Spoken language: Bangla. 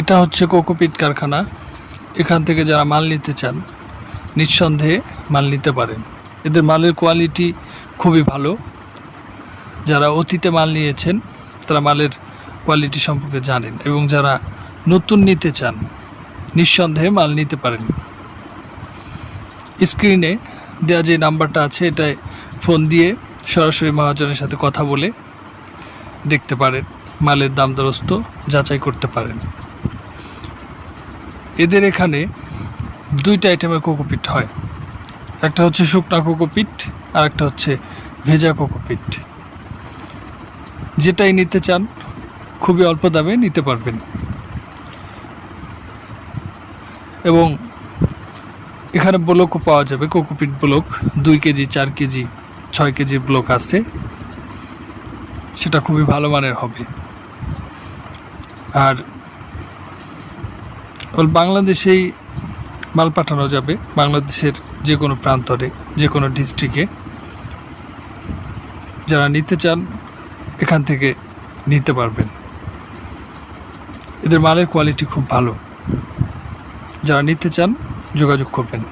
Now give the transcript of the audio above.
এটা হচ্ছে কোকোপিট কারখানা। এখান থেকে যারা মাল নিতে চান নিঃসন্দেহে মাল নিতে পারেন। এদের মালের কোয়ালিটি খুবই ভালো। যারা অতীতে মাল নিয়েছেন তারা মালের কোয়ালিটি সম্পর্কে জানেন, এবং যারা নতুন নিতে চান নিঃসন্দেহে মাল নিতে পারেন। স্ক্রিনে দেওয়া যে নাম্বারটা আছে এটায় ফোন দিয়ে সরাসরি মহাজনের সাথে কথা বলে দেখতে পারেন, মালের দাম দরস্ত যাচাই করতে পারেন। এদের এখানে দুইটা আইটেমের কোকোপিট হয়, একটা হচ্ছে শুকনা কোকোপিট আর একটা হচ্ছে ভেজা কোকোপিট। যেটাই নিতে চান খুবই অল্প দামে নিতে পারবেন। এবং এখানে ব্লকও পাওয়া যাবে, cocopeat block 2 KG 4 KG 6 KG block আছে, সেটা খুবই ভালো মানের হবে। আর বাংলাদেশেই মাল পাঠানো যাবে, বাংলাদেশের যে কোনো প্রান্তরে যে কোনো ডিস্ট্রিক্টে। যারা নিতে চান এখান থেকে নিতে পারবেন। এদের মালের কোয়ালিটি খুব ভালো। যারা নিতে চান যোগাযোগ করবেন।